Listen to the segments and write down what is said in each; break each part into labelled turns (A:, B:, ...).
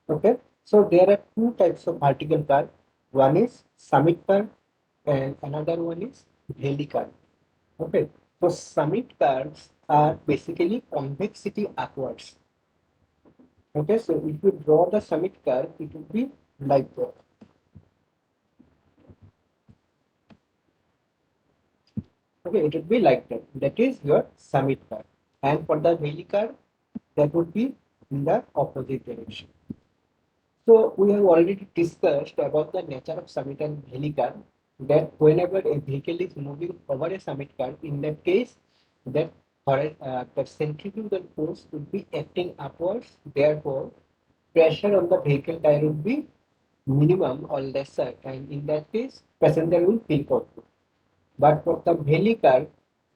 A: Okay, so there are two types of vertical curve. One is summit curve and another one is valley curve. Okay, so summit curves are basically convexity upwards. Okay, so if you draw the summit curve, it will be like that. Okay, it would be like that. That is your summit curve. And for the valley curve, that would be in the opposite direction. So we have already discussed about the nature of summit and valley curve. That whenever a vehicle is moving over a summit curve, in that case, that the centrifugal force would be acting upwards. Therefore, pressure on the vehicle tire would be minimum or lesser, and in that case, passenger will feel comfortable. But for the valley curve,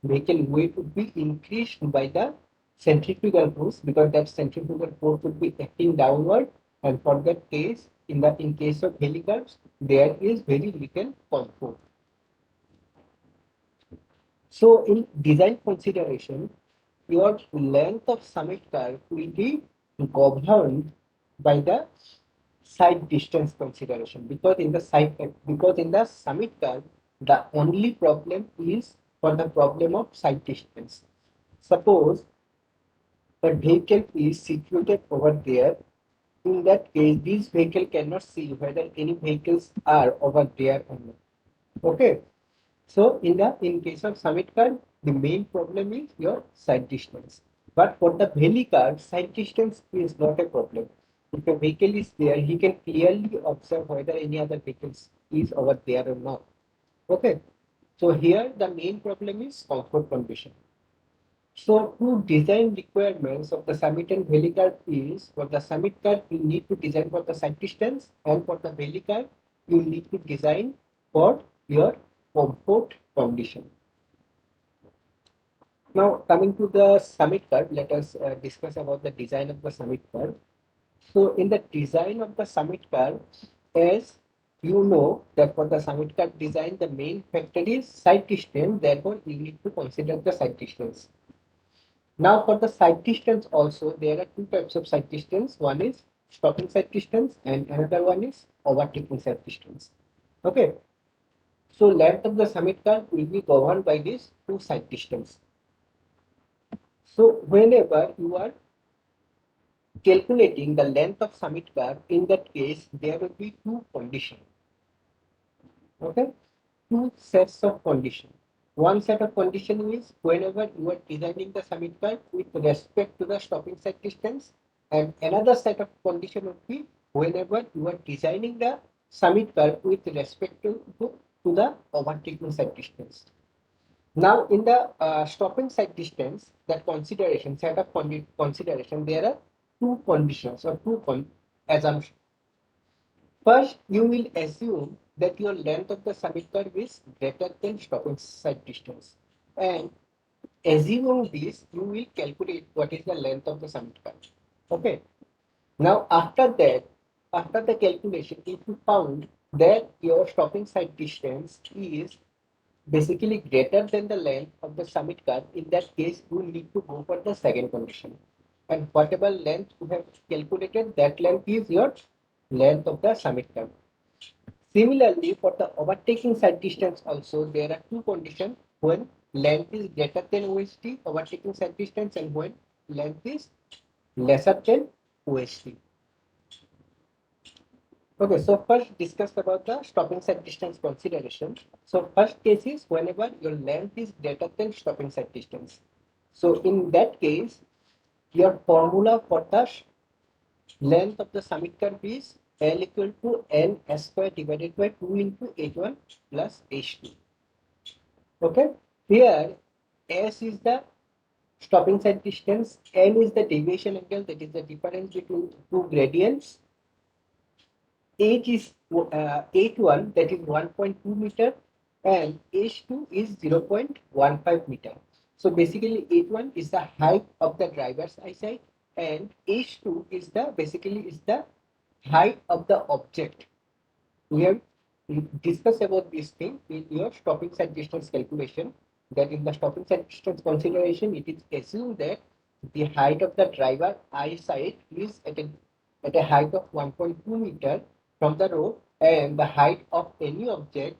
A: vehicle weight would be increased by the centrifugal force because that centrifugal force would be acting downward. And for that case, in case of valley curves, there is very little comfort. So in design consideration, your length of summit curve will be governed by the side distance consideration because in the summit curve the only problem is for the problem of side distance. Suppose the vehicle is situated over there. In that case, this vehicle cannot see whether any vehicles are over there or not. Okay. So in case of summit curve, the main problem is your side distance. But for the valley curve, side distance is not a problem. If a vehicle is there, he can clearly observe whether any other vehicles is over there or not. Okay. So here the main problem is comfort condition. So two design requirements of the summit and valley curve is for the summit curve you need to design for the side distance, and for the valley curve you need to design for your comfort condition. Now coming to the summit curve, let us discuss about the design of the summit curve. So in the design of the summit curve, as you know that for the summit curve design, the main factor is side distance. Therefore, you need to consider the side distance. Now for the side distance also, there are two types of side distance. One is stopping side distance and another one is overtaking side distance. Okay. So length of the summit curve will be governed by these two side distance. So whenever you are calculating the length of summit curve, in that case, there will be two conditions. Okay, two sets of condition. One set of condition is whenever you are designing the summit curve with respect to the stopping side distance, and another set of condition would be whenever you are designing the summit curve with respect to the overtaking side distance. Now, in the stopping side distance, that consideration set of consideration, there are two conditions or assumptions. First, you will assume that your length of the summit curve is greater than stopping side distance. And assuming this, you will calculate what is the length of the summit curve. Okay. Now, after that, after the calculation, if you found that your stopping side distance is basically greater than the length of the summit curve, in that case, you need to go for the second condition. And whatever length you have calculated, that length is your length of the summit curve. Similarly, for the overtaking side distance also, there are two conditions when length is greater than OST, overtaking side distance, and when length is lesser than OST. Okay, so first discuss about the stopping side distance consideration. So first case is whenever your length is greater than stopping side distance. So in that case, your formula for the length of the summit curve is L equal to N S square divided by 2 into H1 plus H2. Okay, here S is the stopping side distance, N is the deviation angle, that is the difference between two gradients. H is H1, that is 1.2 meter, and H2 is 0.15 meter. So basically H1 is the height of the driver's eyesight, and H2 is the height of the object. We have discussed about this thing in your stopping side distance calculation, that in the stopping side distance consideration, it is assumed that the height of the driver eyesight is at a height of 1.2 meter from the road and the height of any object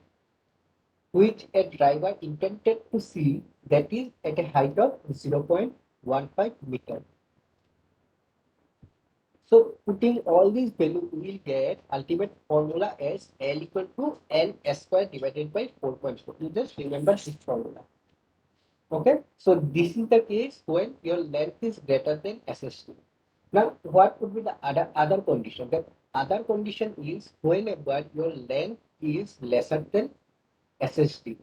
A: which a driver intended to see, that is at a height of 0.15 meter. So putting all these values, we will get ultimate formula as L equal to N S square divided by 4.4. You just remember this formula. Okay. So this is the case when your length is greater than SST. Now, what would be the other condition? The other condition is whenever your length is lesser than SST.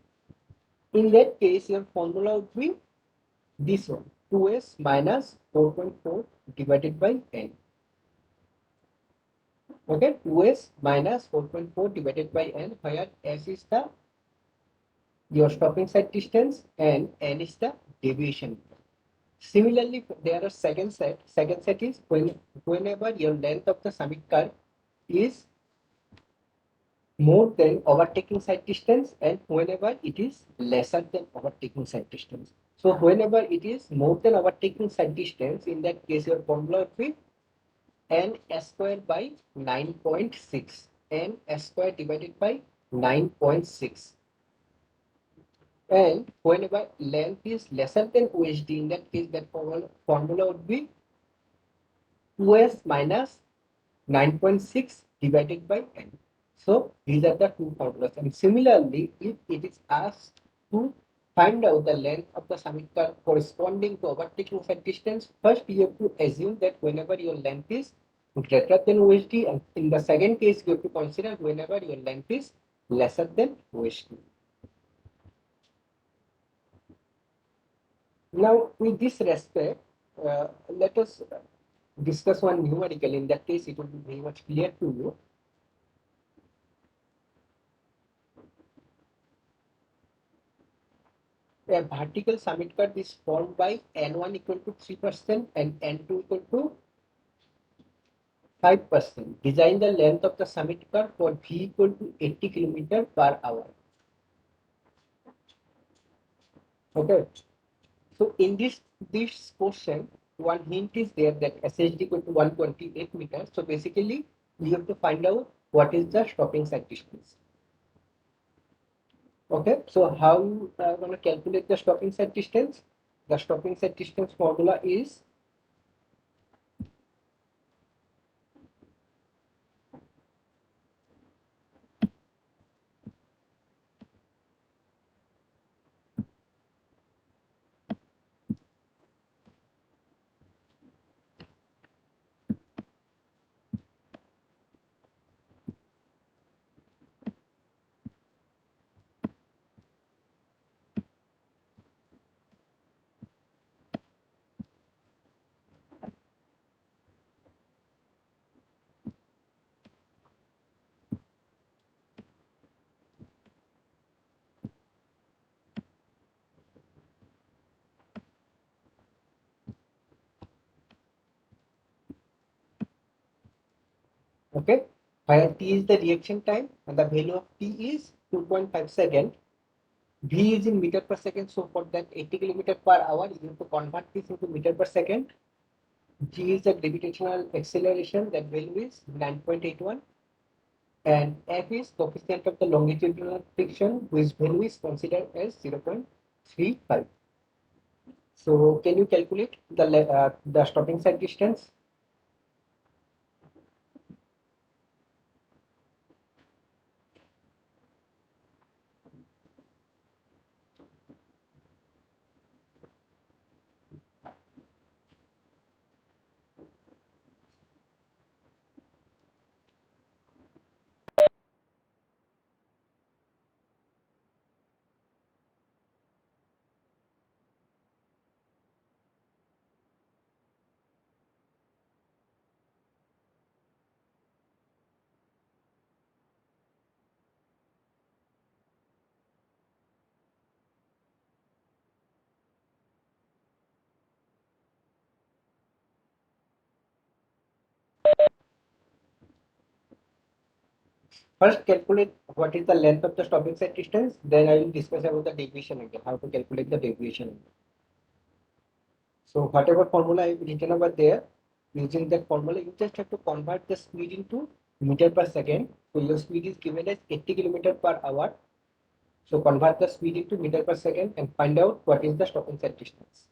A: In that case, your formula would be this one, 2s minus 4.4 divided by n. Okay, 2s minus 4.4 divided by n, where s is the your stopping side distance and n is the deviation. Similarly, there are second set. Second set is whenever your length of the summit curve is more than overtaking side distance and whenever it is lesser than overtaking side distance. So whenever it is more than overtaking side distance, in that case your formula would be n square by 9.6. N square divided by 9.6. And whenever length is lesser than OHD, in that case that formula would be 2s minus 9.6 divided by n. So these are the two formulas. And similarly, if it is asked to find out the length of the summit curve corresponding to overtaking side distance, first you have to assume that whenever your length is greater than OHD, and in the second case you have to consider whenever your length is lesser than OHD. Now, with this respect, let us discuss one numerical. In that case, it will be very much clear to you. A vertical summit curve is formed by N1 equal to 3% and N2 equal to 5%. Design the length of the summit curve for V equal to 80 km per hour. Okay. So in this question, one hint is there that SHD equal to 128 meters. So basically, you have to find out what is the stopping side distance. Okay. So how you are going to calculate the stopping side distance? The stopping side distance formula is okay, where t is the reaction time and the value of t is 2.5 second. V is in meter per second, so for that 80 kilometer per hour, you have to convert this into meter per second. G is the gravitational acceleration, that value is 9.81. And F is coefficient of the longitudinal friction, whose value is considered as 0.35. So can you calculate the stopping side distance? First, calculate what is the length of the stopping side distance. Then I will discuss about the deviation again, how to calculate the deviation. So whatever formula I have written over there, Using that formula, you just have to convert the speed into meter per second. So your speed is given as 80 kilometer per hour. So convert the speed into meter per second and find out what is the stopping set distance.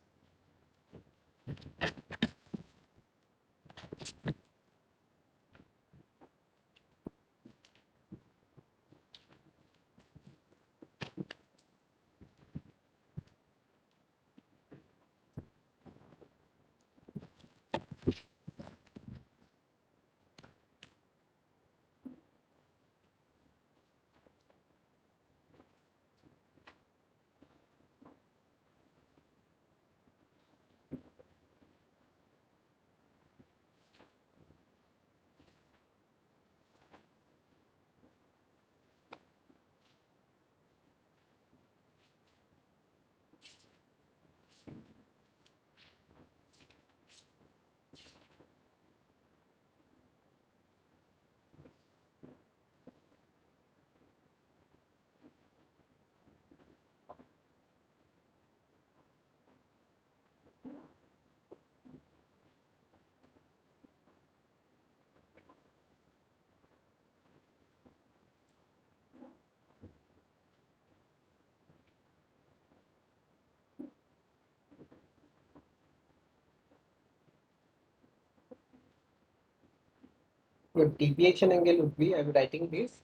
A: Your deviation angle would be, I'm writing this.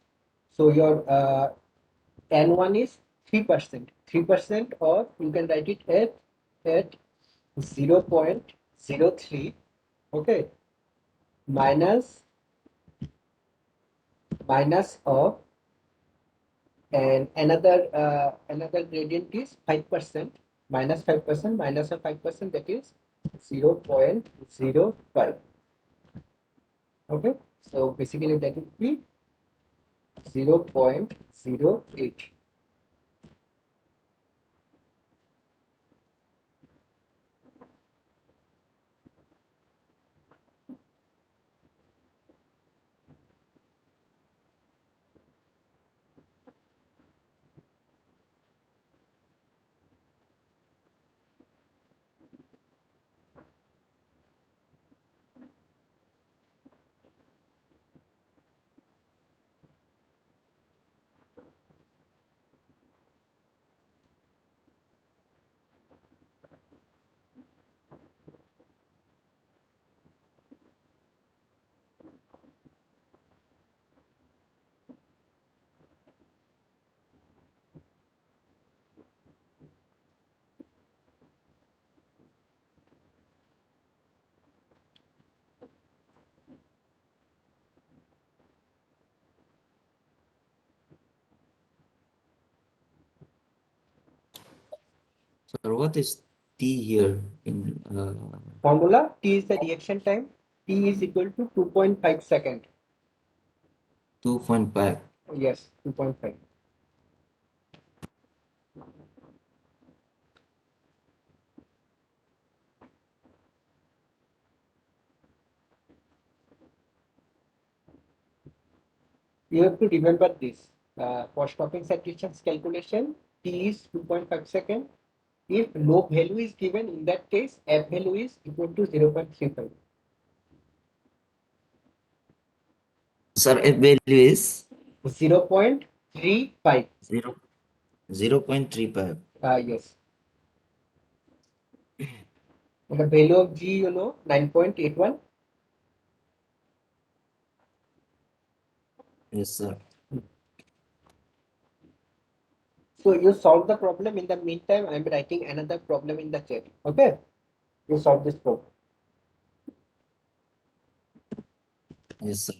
A: So your N1 is 3%. 3%, or you can write it at 0.03, okay, minus of, and another gradient is 5%, minus 5%, minus of 5%, that is 0.05. Okay, so basically that would be 0.08.
B: Sir, what is T here in
A: Formula: T is the reaction time. T is equal to 2.5 second.
B: 2.5?
A: Yes, 2.5. You have to remember this. For stopping set distance calculation, T is 2.5 second. If no value is given, in that case, F value is equal to 0.35.
B: Sir, F value is
A: 0.35.
B: 0.35.
A: Yes. And the value of G, 9.81.
B: Yes, sir.
A: So you solve the problem. In the meantime, I'm writing another problem in the chat. Okay? You solve this problem.
B: Yes, sir.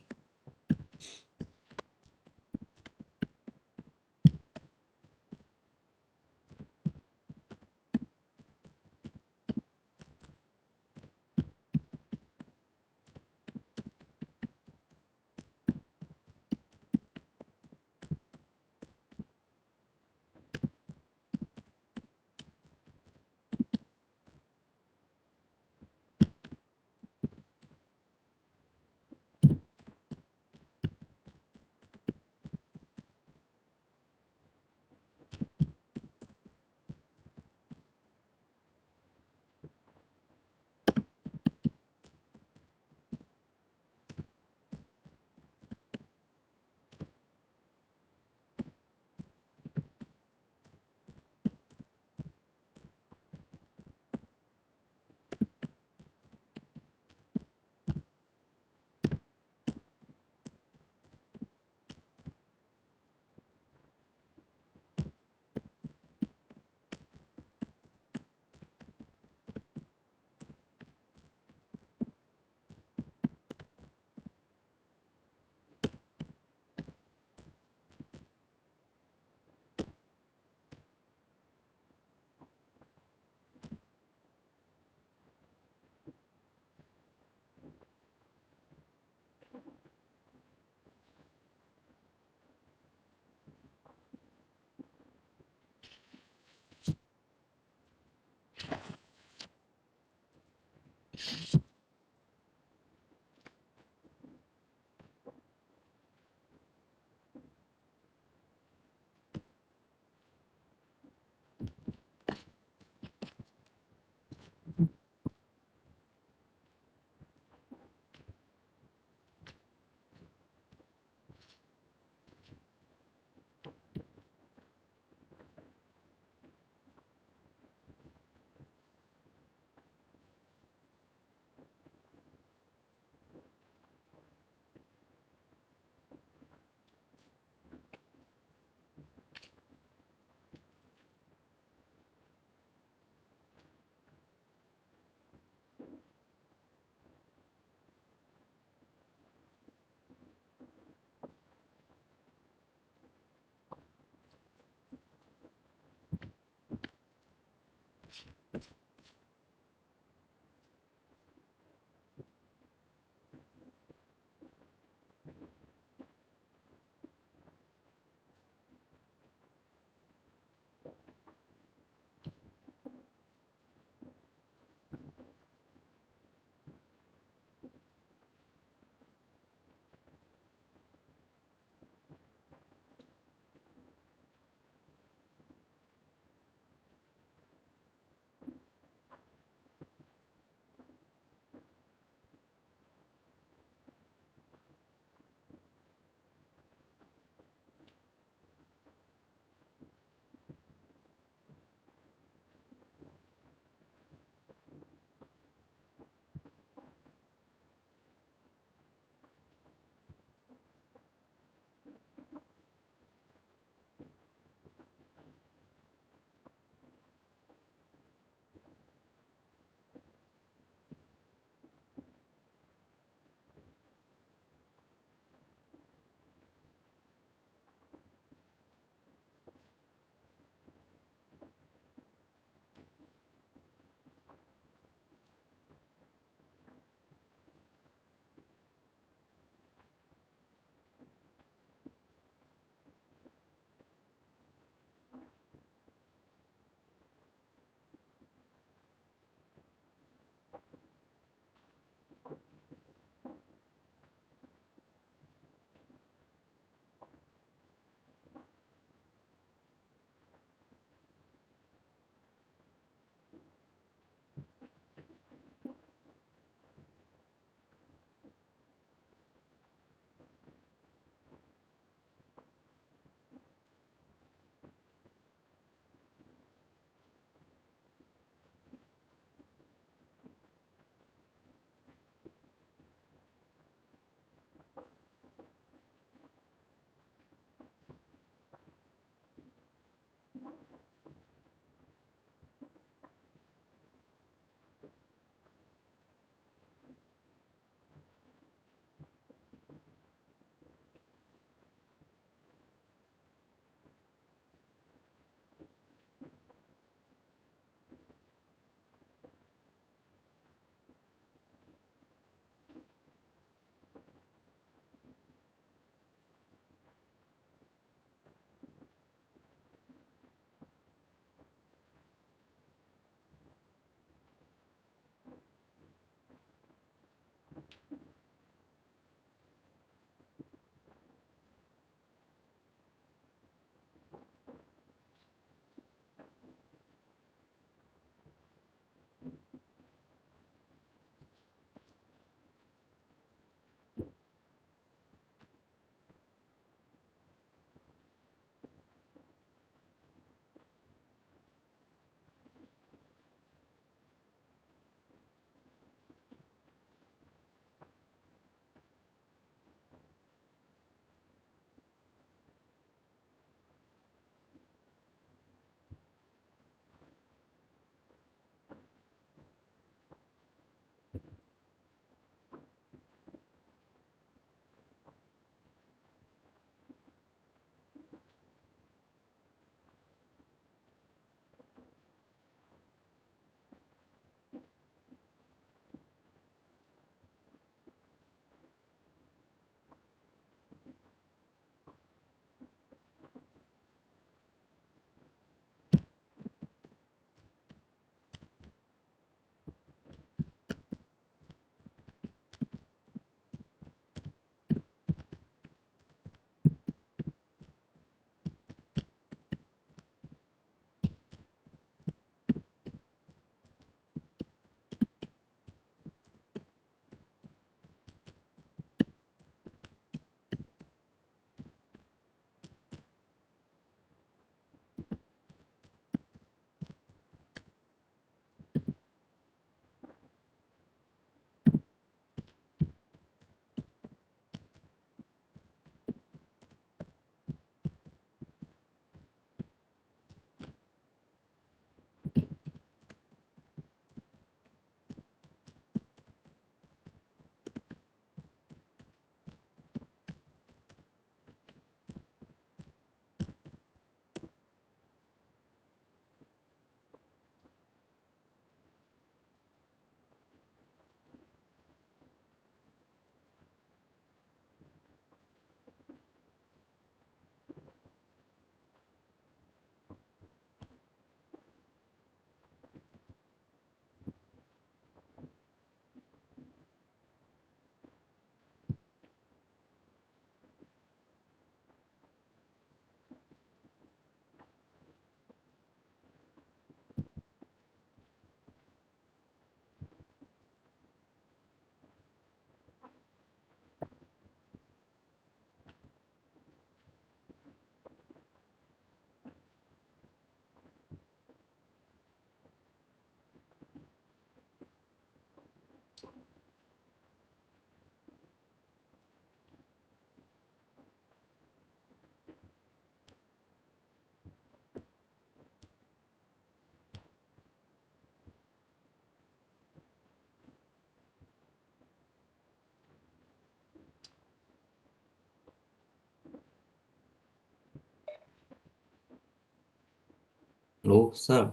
B: Hello, sir.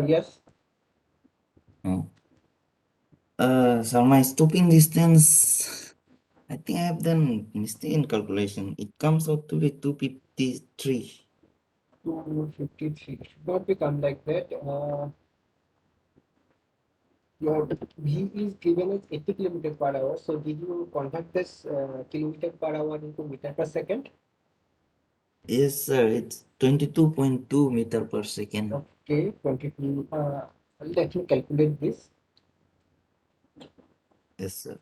A: Yes.
B: Oh. Sir, my stopping distance, I think I have done mistake in calculation. It comes out to be 253.
A: 253. Should not become like that. Your V is given as 80 kilometer per hour. So did you convert this kilometer per hour into meter per second?
B: Yes, sir. It's 22.2 meter per second.
A: Okay, 22. Let me calculate this.
B: Yes, sir.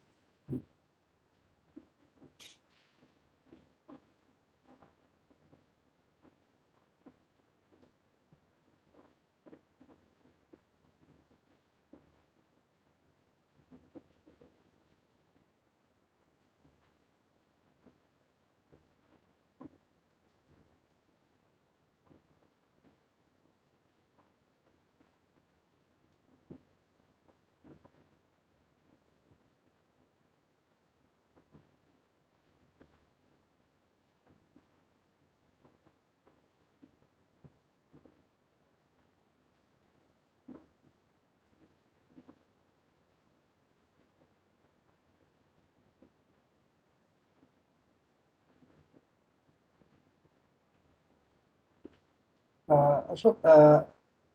A: So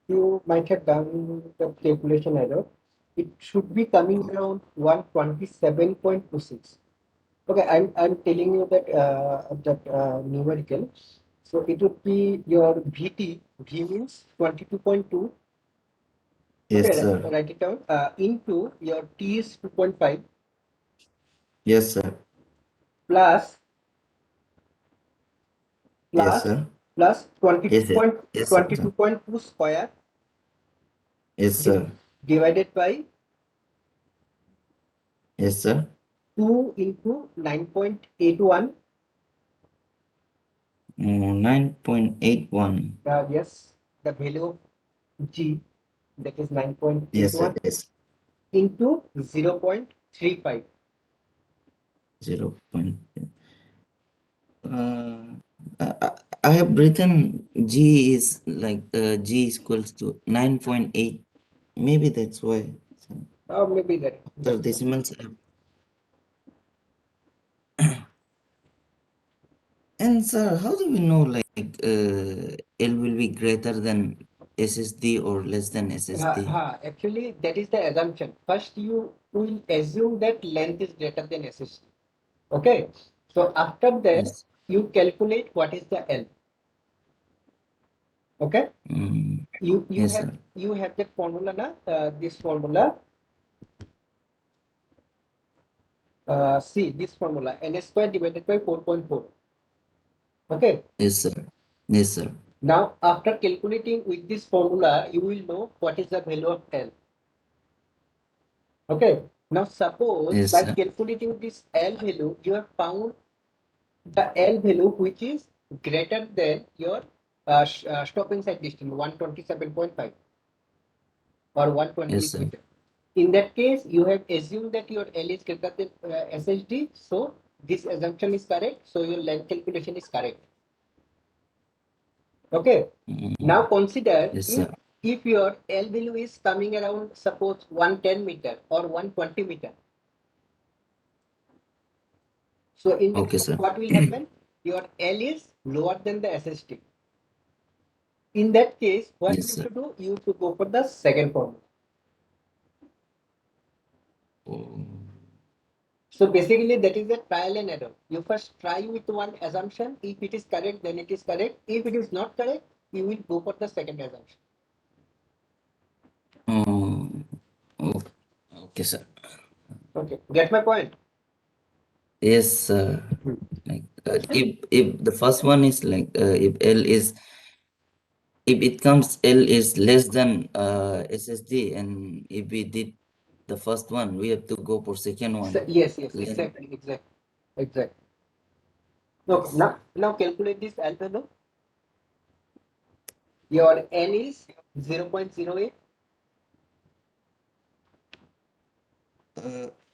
A: you might have done the calculation error. It should be coming around 127.26. Okay, I'm telling you that numerical. So it would be your VT. V means 22.2.
B: Yes,
A: Okay,
B: sir.
A: write it down. Into your T is 2.5
B: Yes, sir.
A: plus
B: Yes,
A: plus
B: sir.
A: plus
B: Yes, yes. Yes, sir.
A: 22.2 square
B: Yes,
A: di-
B: sir.
A: divided by
B: Yes, sir.
A: 2 into 9.81.
B: 9.81.
A: Yes, the value of G, that is
B: Yes, sir.
A: 9.81
B: Yes.
A: into 0.35.
B: 0. Uh, I, I have written G is like G is equals to 9.8. Maybe that's why. So
A: Or maybe
B: after
A: that's why.
B: decimals, and sir, how do we know like L will be greater than SSD or less than SSD?
A: Actually, that is the assumption. First, you will assume that length is greater than SST. Okay. So after that,
B: Yes.
A: you calculate what is the L. Okay.
B: Mm,
A: You
B: yes,
A: have
B: sir.
A: you have that formula na, this formula. See this formula, N square divided by 4.4. Okay.
B: Yes, sir. Yes, sir.
A: Now, after calculating with this formula, you will know what is the value of L. Okay. Now, suppose
B: Yes,
A: by
B: sir.
A: calculating this L value, you have found the L value which is greater than your stopping side distance 127.5 or
B: Yes,
A: 128
B: sir.
A: meter. In that case, you have assumed that your L is greater than SHD. So, this assumption is correct. So, your length calculation is correct. Okay. Now
B: Mm,
A: consider
B: yes,
A: if
B: sir.
A: your L value is coming around suppose 110 meter or 120 meter. So in that
B: Okay,
A: case,
B: sir.
A: what will happen? Your L is lower than the SST. In that case, what
B: Yes,
A: you
B: sir.
A: should do? You should go for the second formula.
B: Oh,
A: So basically, that is a trial and error. You first try with one assumption. If it is correct, then it is correct. If it is not correct, you will go for the second assumption.
B: oh, oh, okay, sir.
A: Okay, get my point?
B: Yes, sir. Like if the first one is like if L is if it comes L is less than SSD, and if we did the first one, we have to go for second
A: So,
B: one.
A: yes, yes,
B: Then
A: exactly. Okay,
B: yes.
A: now calculate this alpha. Your N is 0.08.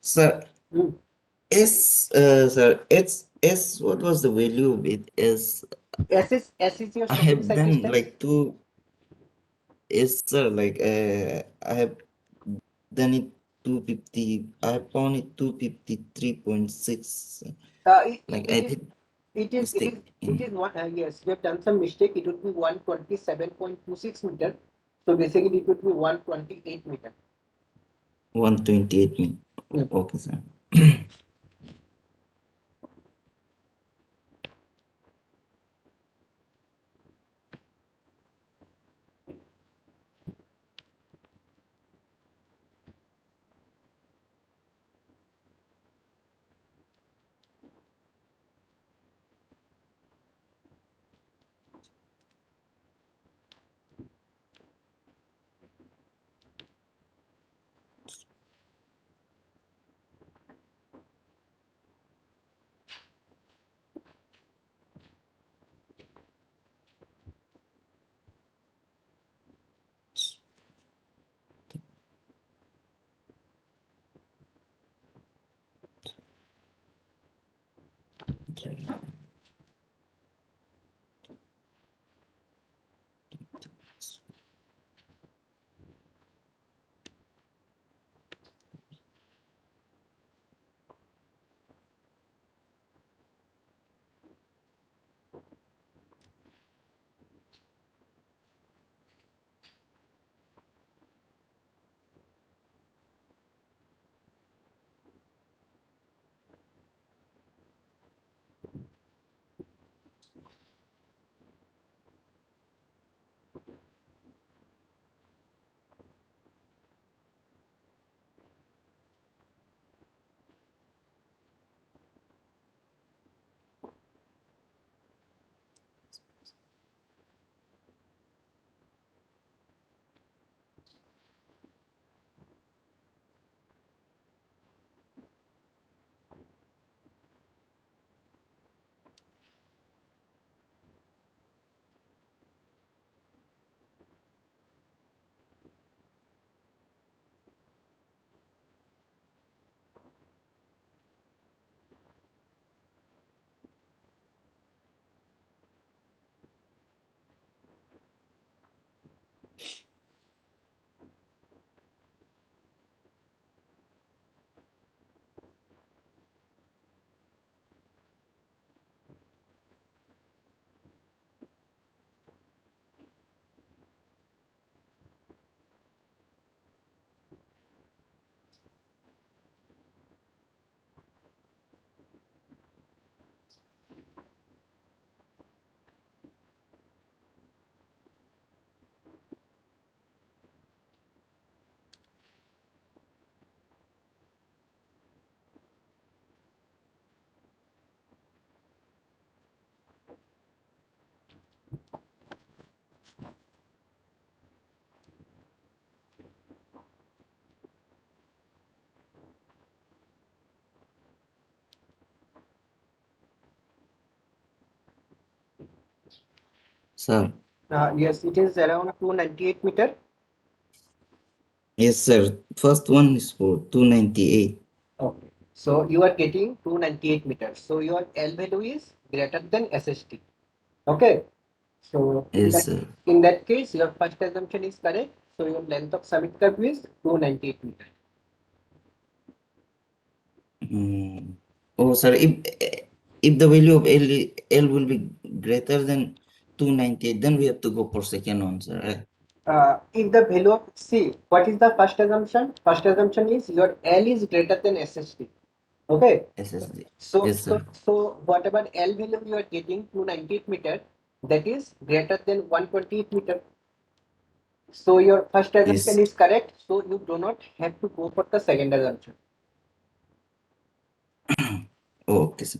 B: Sir,
A: Mm.
B: sir, it's S. What was the value of it? S.
A: S is your
B: I
A: stopping
B: have
A: side
B: done
A: distance.
B: like two. Yes, sir. Like I have done it 250. I have found it 253.6. Like I
A: It is
B: did
A: it is it is
B: mistake
A: it
B: in
A: is one yes, we have done some mistake. It would be 127.26 meter. So basically it would be 128 meter.
B: 128 minutes.
A: Mm.
B: Okay, sir. Sir.
A: Yes, it is around 298 meter.
B: Yes, sir. First one is for 298.
A: Okay. So you are getting 298 meters. So your L value is greater than SST. Okay. So
B: Yes, sir.
A: in that case, your first assumption is correct. So your length of summit curve is 298 meters.
B: Mm. Oh, sir. If the value of L will be greater than 298, then we have to go for second one, sir. Right?
A: If the value of C, what is the first assumption? First assumption is your L is greater than SST. Okay.
B: SSD.
A: So
B: Yes,
A: so
B: sir.
A: so whatever L value you are getting 298 meter, that is greater than 128 meter. So your first assumption
B: Yes.
A: is correct. So you do not have to go for the second assumption.
B: Okay, sir.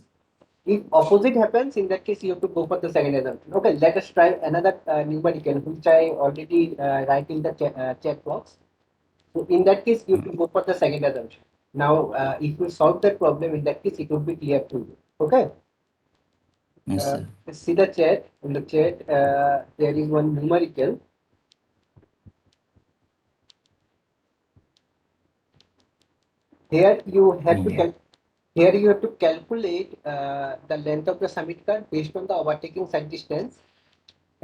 A: If opposite happens, in that case, you have to go for the second assumption. Okay, let us try another numerical, which I already write in the chat box. So in that case, you have to go for the second assumption. Now, if you solve that problem, in that case, it would be clear to you. Okay.
B: Yes, sir.
A: See the chat. In the chat, there is one numerical. Here you have to
B: Yeah.
A: here you have to calculate the length of the summit curve based on the overtaking side distance.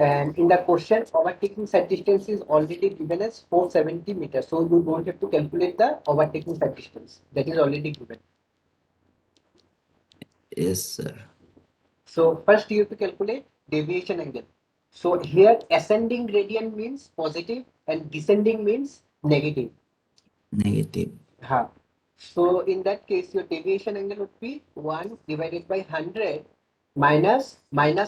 A: And in the question, overtaking side distance is already given as 470 meters. So you don't have to calculate the overtaking side distance. That is already given.
B: Yes, sir.
A: So first you have to calculate deviation angle. So here ascending gradient means positive and descending means negative.
B: Negative.
A: Ha. So in that case, your deviation angle would be 1 divided by 100 minus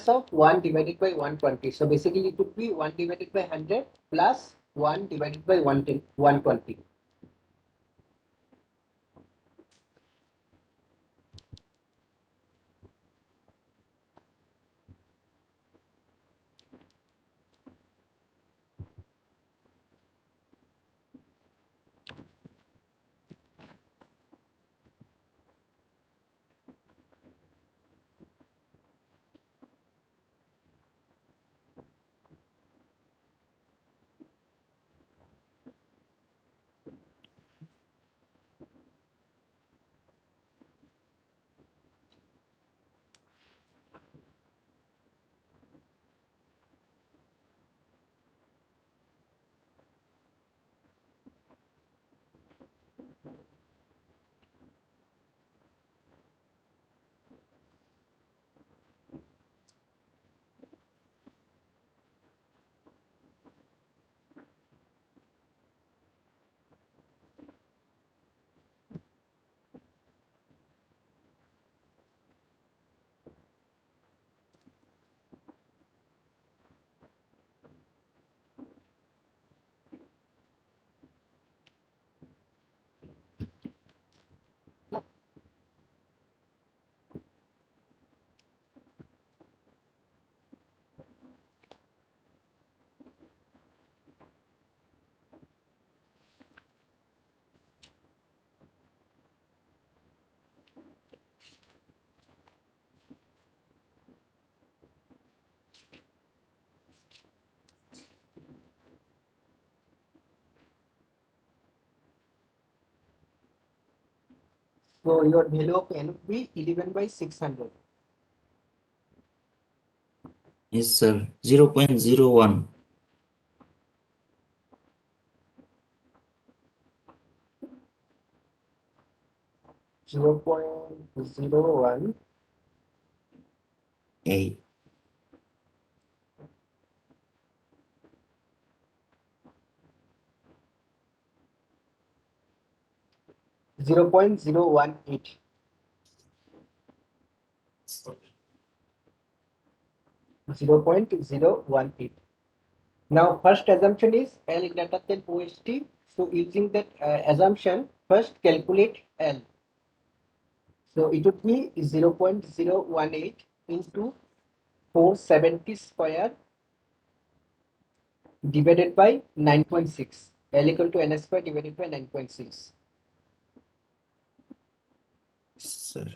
A: of 1 divided by 120. So basically it would be 1 divided by 100 plus 1 divided by 110, 120. So your value of N would be 11 by 600.
B: Yes, sir. 0.01.
A: 0.01.
B: 8.
A: 0.018. 0.018. Now, first assumption is L greater than OST. So, using that assumption, first calculate L. So, it would be 0.018 into 470 square divided by 9.6. L equal to N square divided by 9.6.
B: Sir.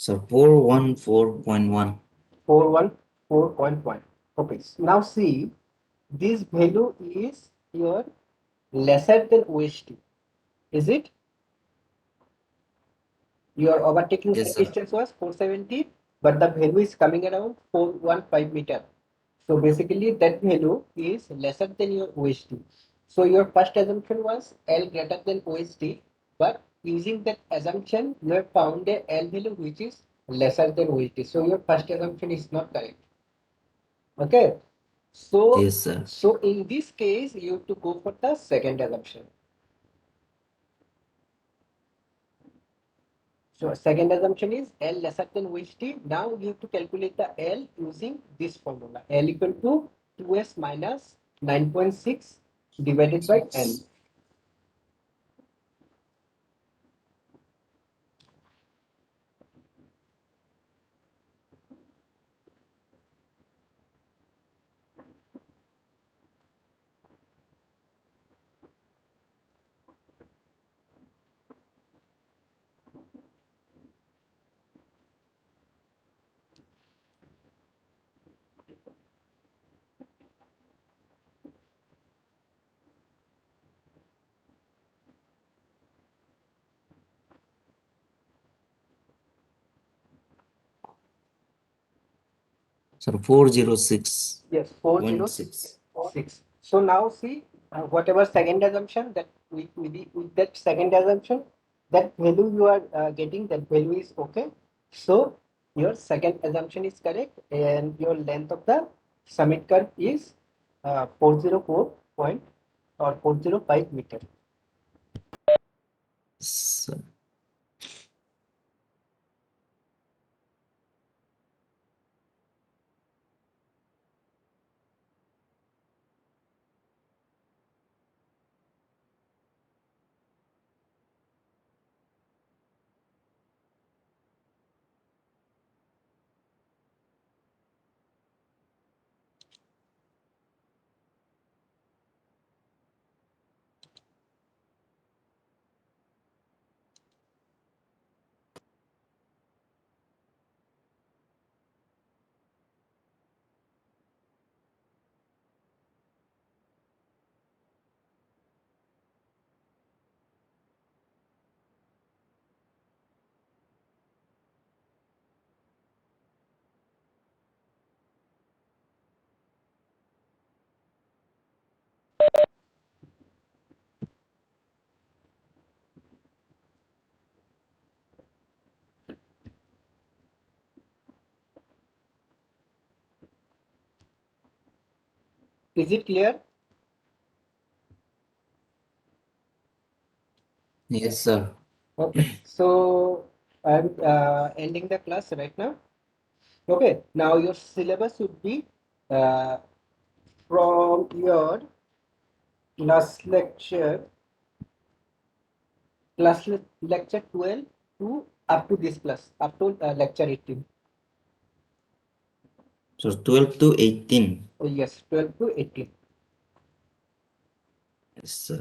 B: So 414.1.
A: 414.1. Okay, now see, this value is your lesser than OST. Is it? Your overtaking
B: Yes,
A: side
B: sir.
A: distance was 470, but the value is coming around 415 meter. So basically that value is lesser than your OST. So your first assumption was L greater than OST, but using that assumption, you have found a L value which is lesser than OST. So your first assumption is not correct. Okay. So,
B: Yes, sir.
A: so in this case, you have to go for the second assumption. So second assumption is L lesser than OHT. Now you have to calculate the L using this formula. L equal to 2s minus 9.6 divided by n.
B: So 406.
A: Yes,
B: 0.6.
A: 406. So now see, whatever second assumption that with that second assumption, that value you are getting, that value is okay. So your second assumption is correct, and your length of the summit curve is 404 point or 405 meter.
B: So,
A: Is it clear?
B: yes, sir.
A: Okay. So I'm ending the class right now. Okay. Now your syllabus would be uh, from your last lecture, lecture 12 to up to this class, up to lecture 18.
B: So 12 to 18.
A: Oh, yes, 12 to 18.
B: Yes, sir.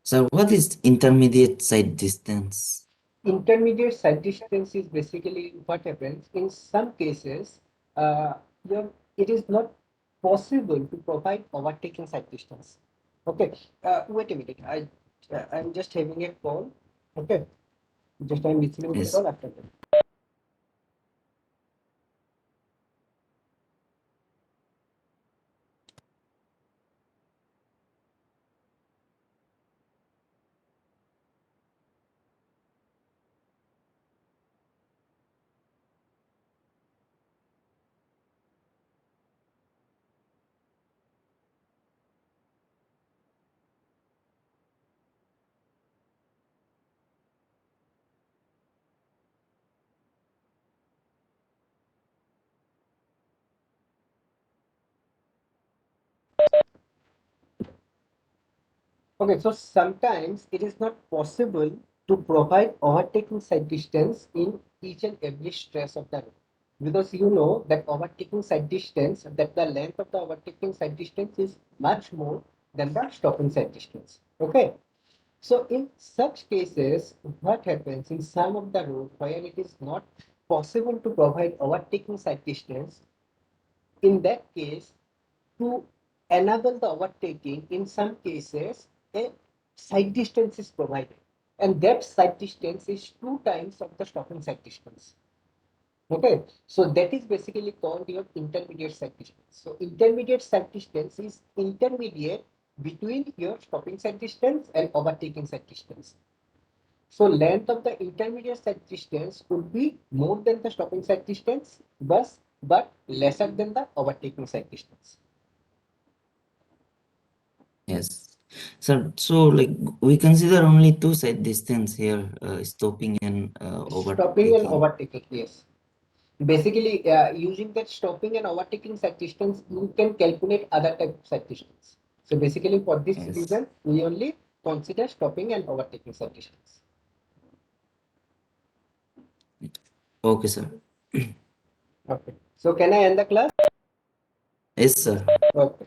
B: Sir, what is intermediate side distance?
A: Intermediate side distance is basically what happens in some cases. Uh, it is not possible to provide overtaking side distance. Okay, wait a minute. I'm just having a call. Okay, just I'm receiving the
B: Yes.
A: call after that. Okay, so sometimes it is not possible to provide overtaking side distance in each and every stress of the road. Because you know that overtaking side distance, that the length of the overtaking side distance is much more than the stopping side distance. Okay. So in such cases, what happens in some of the road where it is not possible to provide overtaking side distance, in that case, to enable the overtaking, in some cases, a side distance is provided. And that side distance is 2 times of the stopping side distance. Okay, so that is basically called your intermediate side distance. So intermediate side distance is intermediate between your stopping side distance and overtaking side distance. So length of the intermediate side distance could be more than the stopping side distance, but lesser than the overtaking side distance.
B: Yes. So like we consider only two side distance here, stopping and
A: Stopping and
B: overtaking.
A: overtaking, yes. Basically, using that stopping and overtaking set distance, you can calculate other type of set distance. So basically, for this
B: Yes.
A: reason, we only consider stopping and overtaking set distance.
B: Okay, sir.
A: Okay. So can I end the class?
B: Yes, sir.
A: Okay.